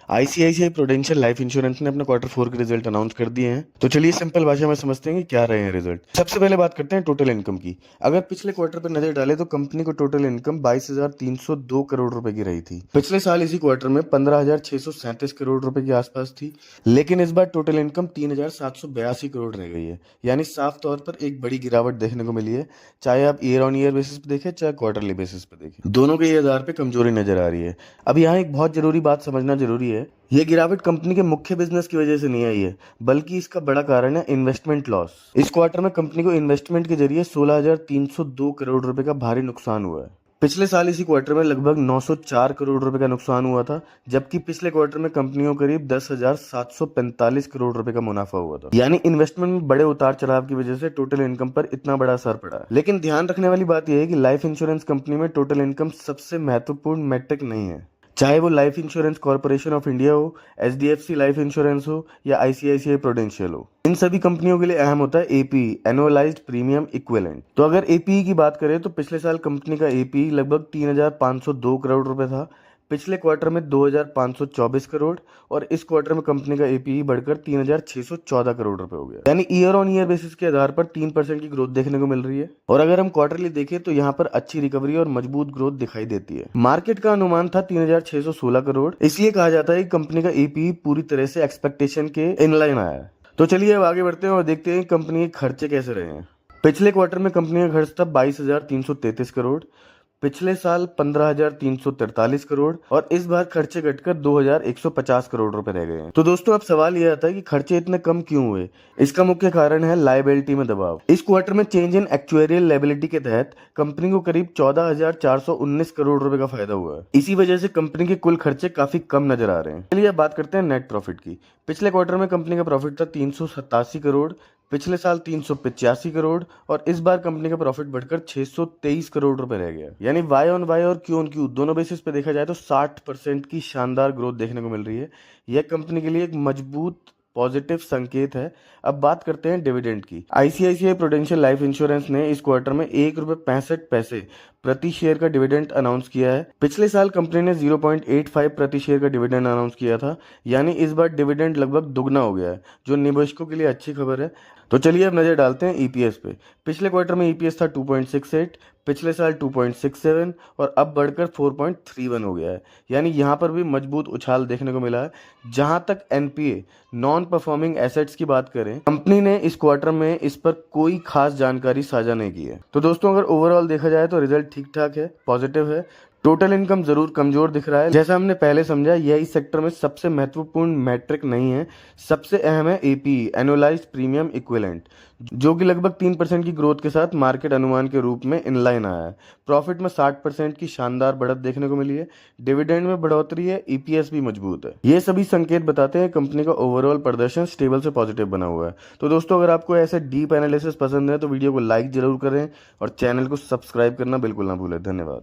ICICI prudential life insurance ने अपना quarter 4 के रिजल्ट अनाउंस कर दिए हैं। तो चलिए सिंपल भाषा में समझते हैं कि क्या रहे हैं रिजल्ट। सबसे पहले बात करते हैं टोटल इनकम की। अगर पिछले क्वार्टर पर नजर डालें तो कंपनी को टोटल इनकम 22,302 करोड़ रुपए की रही थी। पिछले साल इसी क्वार्टर में 15,637 करोड़ रुपए के आसपास थी, लेकिन इस बार टोटल इनकम 3,782 करोड़ रह गई है। यानी साफ तौर पर एक बड़ी गिरावट देखने को मिली है, चाहे आप ईयर ऑन ईयर बेसिस पे देखें चाहे क्वार्टरली बेसिस पे देखें, दोनों के ही आधार पे कमजोरी नजर आ रही है। अब यहाँ एक बहुत जरूरी बात समझना जरूरी है, ये गिरावट कंपनी के मुख्य बिजनेस की वजह से नहीं आई है, बल्कि इसका बड़ा कारण है इन्वेस्टमेंट लॉस। इस क्वार्टर में कंपनी को इन्वेस्टमेंट के जरिए 16,302 करोड़ रुपए का भारी नुकसान हुआ है। पिछले साल इसी क्वार्टर में लगभग 904 करोड़ रुपए का नुकसान हुआ था, जबकि पिछले क्वार्टर में कंपनी को करीब 10,745 करोड़ रुपए का मुनाफा हुआ था। यानी इन्वेस्टमेंट में बड़े उतार चढ़ाव की वजह से टोटल इनकम पर इतना बड़ा असर पड़ा है। लेकिन ध्यान रखने वाली बात यह है कि लाइफ इंश्योरेंस कंपनी में टोटल इनकम सबसे महत्वपूर्ण मैट्रिक नहीं है, चाहे वो life insurance corporation of India हो, एचडीएफसी लाइफ इंश्योरेंस हो या आईसीआईसीआई प्रूडेंशियल हो। इन सभी कंपनियों के लिए अहम होता है एपीई, एनुअलाइज्ड प्रीमियम इक्विवेलेंट। तो अगर एपीई की बात करें तो पिछले साल कंपनी का एपीई लगभग 3,502 करोड़ रुपए था। पिछले क्वार्टर में 2,524 करोड़ और इस क्वार्टर में कंपनी का एपीई बढ़कर 3,614 करोड़ रुपए हो गया। यानी ईयर ऑन ईयर बेसिस के आधार पर 3% की ग्रोथ देखने को मिल रही है। और अगर हम क्वार्टरली देखें तो यहाँ पर अच्छी रिकवरी और मजबूत ग्रोथ दिखाई देती है। मार्केट का अनुमान था 3,616 करोड़, इसलिए कहा जाता है कि कंपनी का एपीई पूरी तरह से एक्सपेक्टेशन के इनलाइन आया है। तो चलिए अब आगे बढ़ते हैं और देखते हैं कंपनी के खर्चे कैसे रहे हैं। पिछले क्वार्टर में कंपनी का खर्च था 22,333 करोड़, पिछले साल 15,343 करोड़ और इस बार खर्चे घटकर 2,150 करोड़ रुपए रह गए हैं। तो दोस्तों अब सवाल यह आता है कि खर्चे इतने कम क्यों हुए। इसका मुख्य कारण है लायबिलिटी में दबाव। इस क्वार्टर में चेंज इन एक्चुअरियल लायबिलिटी के तहत कंपनी को करीब 14,419 करोड़ रुपए का फायदा हुआ है। इसी वजह से कंपनी के कुल खर्चे काफी कम नजर आ रहे हैं। चलिए अब बात करते हैं नेट प्रॉफिट की। पिछले क्वार्टर में कंपनी का प्रॉफिट था 387 करोड़, पिछले साल 385 करोड़ और इस बार कंपनी का प्रॉफिट बढ़कर 623 करोड़ रुपए रह गया। यानी वाई ऑन वाई और क्यू ऑन क्यू दोनों बेसिस पे देखा जाए तो 60% की शानदार ग्रोथ देखने को मिल रही है। यह कंपनी के लिए एक मजबूत पॉजिटिव संकेत है। अब बात करते हैं डिविडेंड की। आईसीआईसीआई प्रूडेंशियल लाइफ इंश्योरेंस ने इस क्वार्टर में 1.65 रुपए प्रति शेयर का डिविडेंड अनाउंस किया है। पिछले साल कंपनी ने 0.85 प्रति शेयर का डिविडेंड अनाउंस किया था, यानी इस बार डिविडेंड लगभग दुगना हो गया है, जो निवेशकों के लिए अच्छी खबर है। तो चलिए अब नजर डालते हैं ईपीएस पे। पिछले क्वार्टर में ईपीएस था 2.68, पिछले साल 2.67 और अब बढ़कर 4.31 हो गया है। यानी यहाँ पर भी मजबूत उछाल देखने को मिला है। जहां तक एनपीए, नॉन परफॉर्मिंग एसेट्स की बात करें, कंपनी ने इस क्वार्टर में इस पर कोई खास जानकारी साझा नहीं की है। तो दोस्तों अगर ओवरऑल देखा जाए तो रिजल्ट ठीक ठाक है, पॉजिटिव है। टोटल इनकम जरूर कमजोर दिख रहा है। जैसा हमने पहले समझा, यह इस सेक्टर में सबसे महत्वपूर्ण मैट्रिक नहीं है। सबसे अहम है एपीई, एनुअलाइज्ड प्रीमियम इक्विवेलेंट, जो कि लगभग 3% की ग्रोथ के साथ मार्केट अनुमान के रूप में इनलाइन आया है। प्रॉफिट में 60% की शानदार बढ़त देखने को मिली है। डिविडेंड में बढ़ोतरी है, ईपीएस भी मजबूत है। ये सभी संकेत बताते हैं कंपनी का ओवरऑल प्रदर्शन स्टेबल से पॉजिटिव बना हुआ है। तो दोस्तों अगर आपको ऐसे डीप एनालिसिस पसंद है तो वीडियो को लाइक जरूर करें और चैनल को सब्सक्राइब करना बिल्कुल ना भूलें। धन्यवाद।